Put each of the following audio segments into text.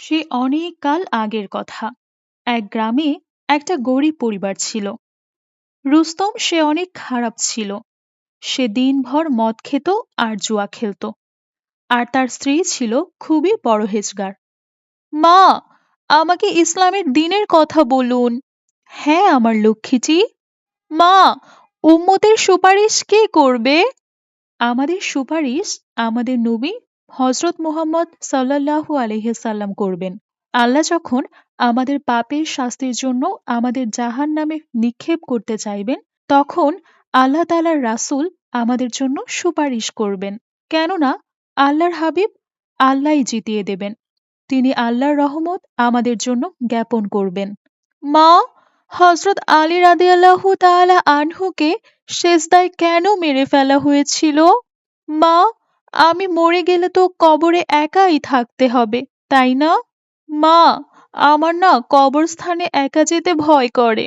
সে অনেক কাল আগের কথা। এক গ্রামে একটা গরিব পরিবার ছিল। রুস্তম সে অনেক খারাপ ছিল। সে দিনভর মদ খেত আর জুয়া খেলত। আর তার স্ত্রী ছিল খুবই পরহেজগার। মা, আমাকে ইসলামের দ্বীনের কথা বলুন। হ্যাঁ আমার লক্ষ্মীটি। মা, উম্মতের সুপারিশ কে করবে? আমাদের সুপারিশ আমাদের নবী হজরত মুহাম্মদ সাল্লাল্লাহু আলাইহিসাল্লাম করবেন। আল্লাহ যখন আমাদের পাপের শাস্তির জন্য আমাদের জাহান্নামে নিক্ষেপ করতে চাইবেন, তখন আল্লাহ তাআলার রাসূল আমাদের জন্য সুপারিশ করবেন। কেননা আল্লাহর হাবিব আল্লাহই জিতিয়ে দেবেন। তিনি আল্লাহর রহমত আমাদের জন্য জ্ঞাপন করবেন। মা, হযরত আলী রাদিয়াল্লাহু তাআলা আনহুকে সেজদায় কেন মেরে ফেলা হয়েছিল? মা, আমি মরে গেলে তো কবরে একাই থাকতে হবে, তাই না? মা, আমার না কবরস্থানে একা যেতে ভয় করে।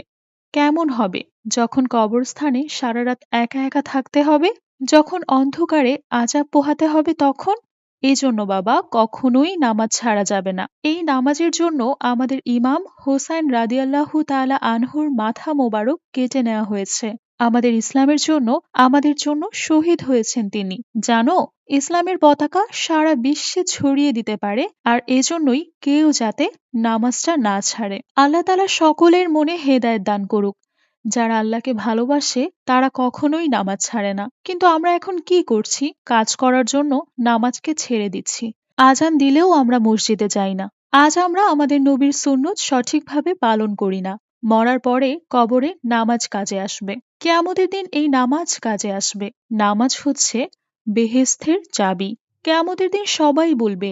কেমন হবে যখন কবরস্থানে সারা রাত একা একা থাকতে হবে? যখন অন্ধকারে আযাব পোহাতে হবে তখন? এজন্য বাবা কখনোই নামাজ ছাড়া যাবে না। এই নামাজের জন্য আমাদের ইমাম হোসাইন রাদিয়াল্লাহু তাআলা আনহুর মাথা মোবারক কেটে নেওয়া হয়েছে। আমাদের ইসলামের জন্য আমাদের জন্য শহীদ হয়েছেন তিনি। জানো, ইসলামের পতাকা সারা বিশ্বে ছড়িয়ে দিতে পারে, আর এজন্যই কেউ যাতে নামাজটা না ছাড়ে। আল্লাহ তাআলা সকলের মনে হেদায়েত দান করুক। যারা আল্লাহকে ভালোবাসে তারা কখনোই নামাজ ছাড়ে না। কিন্তু আমরা এখন কি করছি? কাজ করার জন্য নামাজকে ছেড়ে দিচ্ছি। আজান দিলেও আমরা মসজিদে যাই না। আজ আমরা আমাদের নবীর সুন্নত সঠিকভাবে পালন করি না। মরার পরে কবরে নামাজ কাজে আসবে। কিয়ামতের দিন এই নামাজ কাজে আসবে। নামাজ হচ্ছে বেহেস্তের চাবি। কিয়ামতের দিন সবাই বলবে,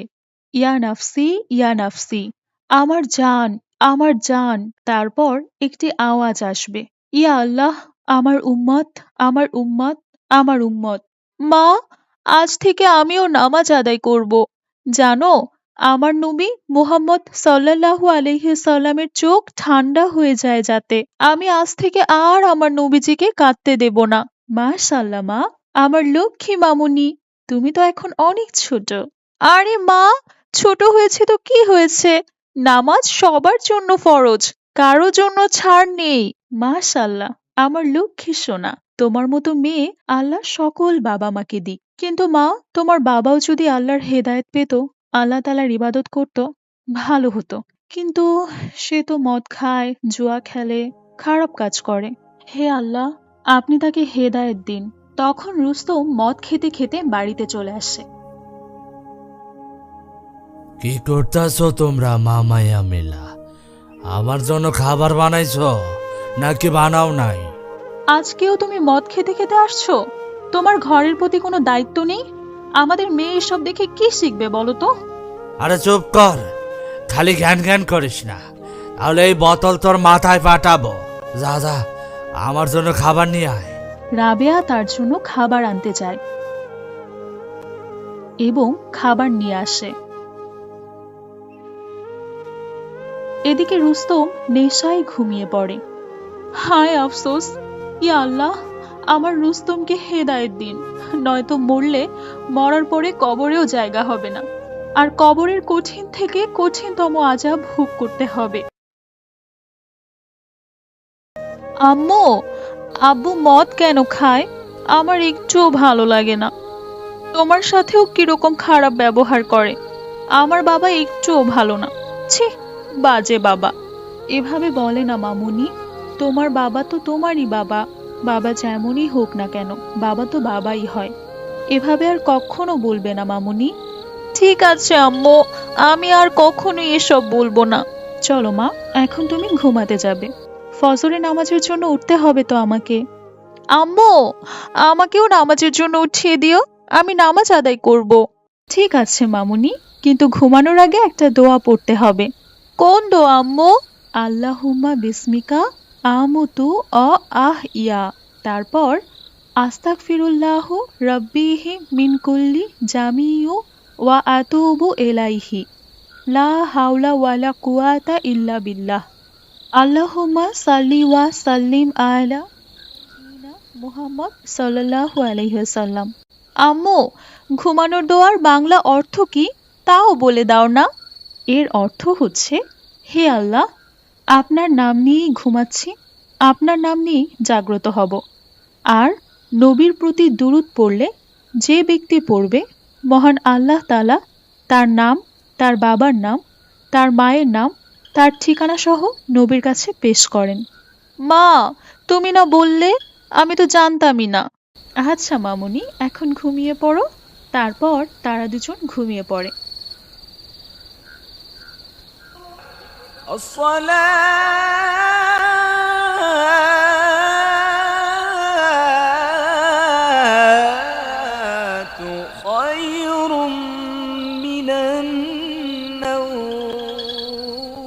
ইয়া নাফসি ইয়া নাফসি, আমার জান, আমার জান। তারপর একটি আওয়াজ আসবে, ইয়া আল্লাহ, আমার উম্মত, আমার উম্মত, আমার উম্মত। মা, আজ থেকে আমিও নামাজ আদায় করব। জানো, আমার নবী মুহাম্মদ সাল্লাল্লাহু আলাইহি সাল্লামের চোখ ঠান্ডা হয়ে যায় যাতে। আমি আজ থেকে আর আমার নবীজিকে কাঁদতে দেব না। মাশাআল্লাহ মা, আমার লক্ষ্মী মামুনি, তুমি তো এখন অনেক ছোট। আরে মা, ছোট হয়েছে তো কি হয়েছে? নামাজ সবার জন্য ফরজ, কারো জন্য ছাড় নেই। মাশাআল্লাহ, আমার লক্ষ্মী সোনা। তোমার মতো মেয়ে আল্লাহ সকল বাবা মাকে দিক। কিন্তু মা, তোমার বাবাও যদি আল্লাহর হেদায়েত পেত, আল্লাহ তাআলার ইবাদত করত, ভালো হতো। কিন্তু সে তো মদ খায়, জুয়া খেলে, খারাপ কাজ করে। হে আল্লাহ, আপনি তাকে হেদায়েত দিন। তখন রুস্তম মদ খেতে খেতে বাড়িতে চলে আসে। কি করতেছো তোমরা মামাইয়া মেলা? আমার জন্য খাবার বানাইছো নাকি বানাও নাই? আজকেও তুমি মদ খেতে খেতে আসছো? তোমার ঘরের প্রতি কোনো দায়িত্ব নেই? আমাদের মেয়ে এসব দেখে কি শিখবে বলো তো? আরে চুপ কর, খালি জ্ঞান জ্ঞান করিস না, তাহলে এই বোতল তোর মাথায় পাঠাবো। যা যা, আমার জন্য খাবার নিয়ে আয়। রাবেয়া তার জন্য খাবার আনতে যায় এবং খাবার নিয়ে আসে। এদিকে রুস্তম নেশায় ঘুমিয়ে পড়ে। হায় আফসোস, ইয়া আল্লাহ, আমার রুস্তমকে হেদায়েত দিন, নয়তো মরলে মরার পরে কবরেও জায়গা হবে না, আর কবরের কঠিন থেকে কঠিনতম আযাব ভোগ করতে হবে। আম্মু, আব্বু মদ কেন খায়? আমার একটুও ভালো লাগে না। তোমার সাথেও কিরকম খারাপ ব্যবহার করে। আমার বাবা একটুও ভালো না। ছি, বাজে বাবা। এভাবে বলে না মামুনি, তোমার বাবা তো তোমারই বাবা। বাবা যেমনই হোক না কেন, বাবা তো বাবাই হয়। এভাবে আর কখনো বলবে না মামুনি। ঠিক আছে আম্মু, আমি আর কখনোই এসব বলবো না। চলো মা, এখন তুমি ঘুমাতে যাবে। ফজরের নামাজের জন্য উঠতে হবে তো আমাকে। আম্মু, আমাকেও নামাজের জন্য উঠিয়ে দিও, আমি নামাজ আদায় করব। ঠিক আছে মামুনি, কিন্তু ঘুমানোর আগে একটা দোয়া পড়তে হবে। কোন দোয়া আম্মু? আল্লাহুম্মা বিসমিকা আমুতু অ আহ ইয়া। তারপর আস্তাগফিরুল্লাহ রাব্বিহি মিন কুল্লি জামিউ ওয়া আতুবু ইলাইহি লা হাওলা ওয়ালা কুওয়াতা ইল্লা বিল্লাহ। আল্লাহুম্মা সাল্লি ওয়া সাল্লিম আলা মুহাম্মদ সাল্লাল্লাহু আলাইহি ওয়াসাল্লাম। আম্মু, ঘুমানোর দোয়ার বাংলা অর্থ কি তাও বলে দাও না? এর অর্থ হচ্ছে, হে আল্লাহ, আপনার নাম নিয়েই ঘুমাচ্ছি, আপনার নাম নিয়েই জাগ্রত হব। আর নবীর প্রতি দুরূদ পড়লে যে ব্যক্তি পড়বে, মহান আল্লাহ তাআলা তার নাম, তার বাবার নাম, তার মায়ের নাম, তার ঠিকানা সহ নবীর কাছে পেশ করেন। মা, তুমি না বললে? আমি তো জানতামই না। আচ্ছা মামুনি, এখন ঘুমিয়ে পড়ো। তারপর তারা দুজন ঘুমিয়ে পড়ে। الصلاة خير من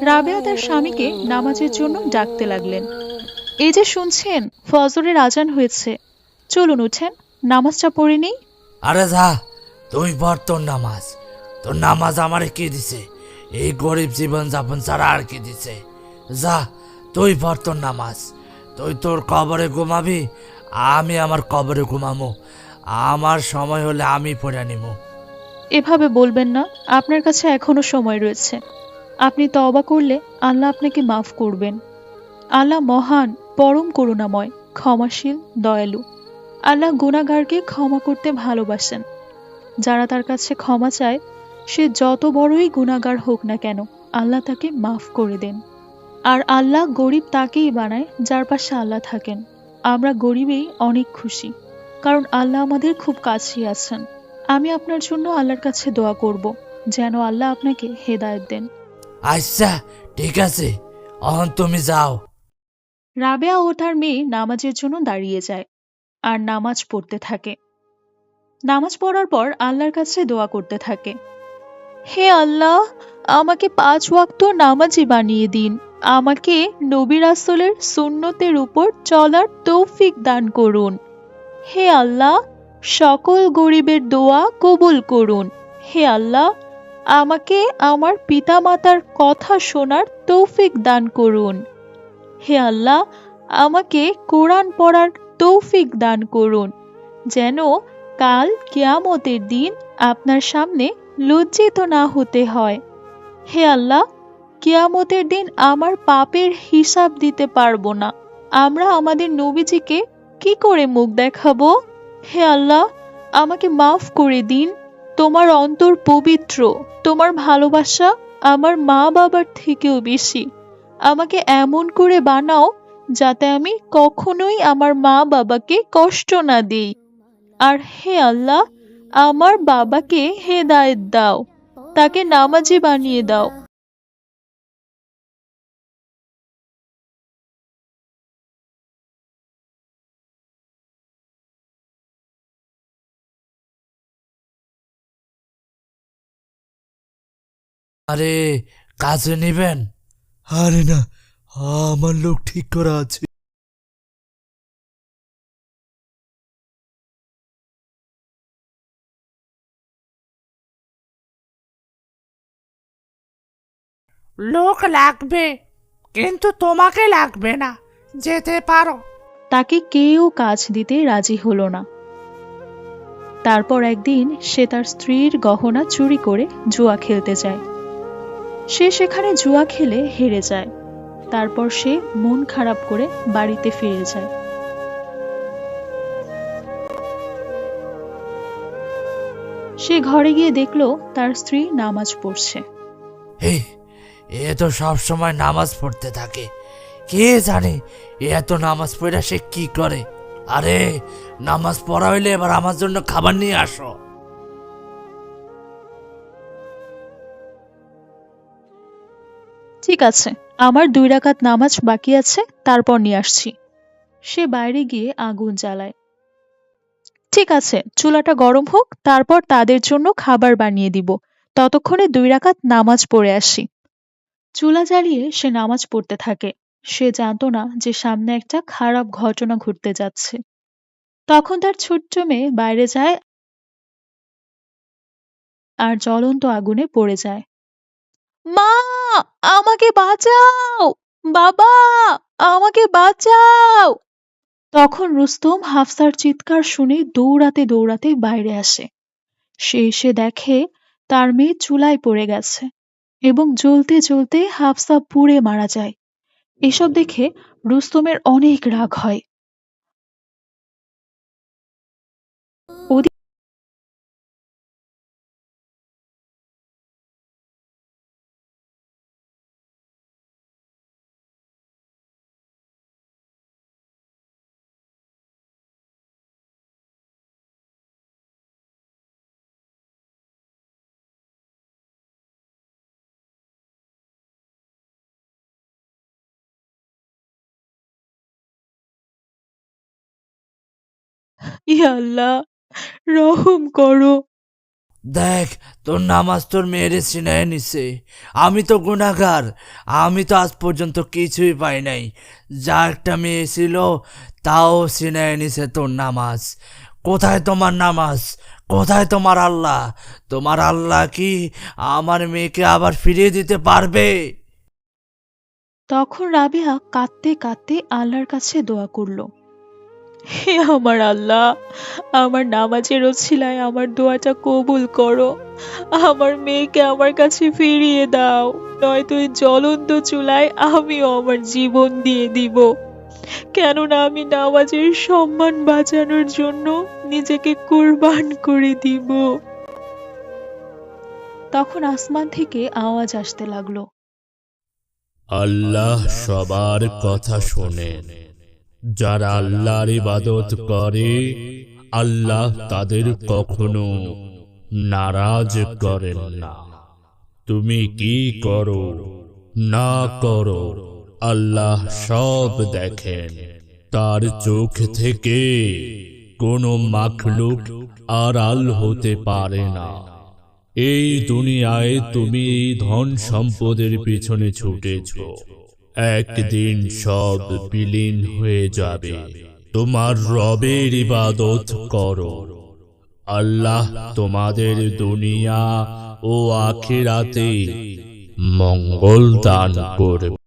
রাবেয়া তার স্বামীকে নামাজের জন্য ডাকতে লাগলেন। এই যে শুনছেন, ফজরের আজান হয়েছে, চলুন উঠেন, নামাজটা পড়ে নেই। আরে যা, তুই পড় তোর নামাজ। তোর নামাজ আমারে কি দিছে? এই গরিব জীবন যাপন ছাড়া আর কি দিছে? যা, তুই পড় তোর নামাজ। তুই তোর কবরে ঘুমাবি, আমি আমার কবরে ঘুমামো। আমার সময় হলে আমি পড়ে নিব। এভাবে বলবেন না, আপনার কাছে এখনো সময় রয়েছে। আপনি তওবা করলে আল্লাহ আপনাকে মাফ করবেন। আল্লাহ মহান, পরম করুণাময়, ক্ষমাশীল, দয়ালু। আল্লাহ গুনাহগারকে ক্ষমা করতে ভালোবাসেন। যারা তার কাছে ক্ষমা চায়, সে যত বড়ই গুনাহগার হোক না কেন, আল্লাহ তাকে মাফ করে দেন। আর আল্লাহ গরিব তাকেই বানায় যার পাশে আল্লাহ থাকেন। আমরা গরিবেই অনেক খুশি, কারণ আল্লাহ আমাদের খুব কাছেই আছেন। আমি আপনার জন্য আল্লাহর কাছে দোয়া করব, যেন আল্লাহ আপনাকে হেদায়েত দেন। আচ্ছা, ঠিক আছে, অহন তুমি যাও। রাবেয়া ও তার মেয়ে নামাজের জন্য দাঁড়িয়ে যায় আর নামাজ পড়তে থাকে। নামাজ পড়ার পর আল্লাহর কাছে দোয়া করতে থাকে, হে আল্লাহ, আমাকে ৫ ওয়াক্ত নামাজি বানিয়ে দিন। আমাকে নবী রাসূলের সুন্নতের উপর চলার তৌফিক দান করুন। হে আল্লাহ, সকল গরিবের দোয়া কবুল করুন। হে আল্লাহ, আমাকে আমার পিতামাতার কথা শোনার তৌফিক দান করুন। হে আল্লাহ, আমাকে কোরআন পড়ার তৌফিক দান করুন, যেন কাল কিয়ামতের দিন আপনার সামনে লজ্জিত না হতে হয়। হে আল্লাহ, কিয়ামতের দিন আমার পাপের হিসাব দিতে পারবো না। আমরা আমাদের নবীজিকে কি করে মুখ দেখাবো? হে আল্লাহ, আমাকে মাফ করে দিন। তোমার অন্তর পবিত্র, তোমার ভালোবাসা আমার মা বাবার থেকেও বেশি। আমাকে এমন করে বানাও যাতে আমি কখনোই আমার মা বাবাকে কষ্ট না দিই। আর হে আল্লাহ, আমার বাবাকে হেদায়েত দাও, তাকে নামাজি বানিয়ে দাও। আরে, কাজে নিবেন? আরে না, আমার লোক ঠিক করা আছে। লোক লাগবে, কিন্তু তোমাকে লাগবে না, যেতে পারো। তাকে কেউ কাজ দিতে রাজি হলো না। তারপর একদিন সে তার স্ত্রীর গহনা চুরি করে জুয়া খেলতে যায়। সে সেখানে জুয়া খেলে হেরে যায়। তারপর সে মন খারাপ করে বাড়িতে ফিরে যায়। সে ঘরে গিয়ে দেখলো তার স্ত্রী নামাজ পড়ছে। হে, এ তো সব সময় নামাজ পড়তে থাকে। কে জানে এ এত নামাজ পড়া সে কি করে? আরে, নামাজ পড়া হইলে এবার আমার জন্য খাবার নিয়ে আসো। ঠিক আছে, আমার ২ রাকাত নামাজ বাকি আছে, তারপর নিয়ে আসছি। সে বাইরে গিয়ে আগুন জ্বালায়। ঠিক আছে, চুলাটা গরম হোক, তারপর তাদের জন্য খাবার বানিয়ে দিব। ততক্ষণে ২ রাকাত নামাজ পড়ে আসি। চুলা জ্বালিয়ে সে নামাজ পড়তে থাকে। সে জানতো না যে সামনে একটা খারাপ ঘটনা ঘটতে যাচ্ছে। তখন তার ছোট্ট মেয়ে বাইরে যায় আর জ্বলন্ত আগুনে পড়ে যায়। মা, আমাকে বাঁচাও! বাবা, আমাকে বাঁচাও! তখন রুস্তম হাফসার চিৎকার শুনে দৌড়াতে দৌড়াতে বাইরে আসে। সে এসে দেখে তার মেয়ে চুলায় পড়ে গেছে। এবং জ্বলতে জ্বলতে হাফসা পুড়ে মারা যায়। এসব দেখে রুস্তমের অনেক রাগ হয়। ওদিকে ইয়া আল্লাহ, রহম করো। দেখ, তোর নামাজ তোর মেয়েরে ছিনায় নিছে। আমি তো গুনাহগার, আমি তো আজ পর্যন্ত কিছুই পাই নাই। যা একটা মেয়ে ছিল তাও ছিনায় নিছে তোর নামাজ। কোথায় তোমার নামাজ? কোথায় তোমার আল্লাহ? তোমার আল্লাহ কি আমার মেয়েকে আবার ফিরিয়ে দিতে পারবে? তখন রাবেয়া কাঁদতে কাঁদতে আল্লাহর কাছে দোয়া করল, হে আমার আল্লাহ, আমার নামাজের ওছিলায় আমার দোয়াটা কবুল করো। আমার মেয়েকে আমার কাছে ফিরিয়ে দাও, নয়তো এই জ্বলন্ত চুলায় আমিও আমার জীবন দিয়ে দিব। কেননা আমি নামাজের সম্মান বাঁচানোর জন্য নিজেকে কুরবান করে দিব। তখন আসমান থেকে আওয়াজ আসতে লাগলো, আল্লাহ সবার কথা শোনেন। যারা আল্লাহর ইবাদত করে আল্লাহ তাদের কখনো নারাজ করেন না। তুমি কি করো না করো আল্লাহ সব দেখেন। তার চোখ থেকে কোনো মাখলুক আড়াল হতে পারে না। এই দুনিয়ায় তুমি এই ধন সম্পদের পিছনে ছুটেছ, একদিন সব বিলীন হয়ে যাবে। তোমার রবের ইবাদত করো, আল্লাহ তোমাদের দুনিয়া ও আখিরাতে মঙ্গল দান করবে।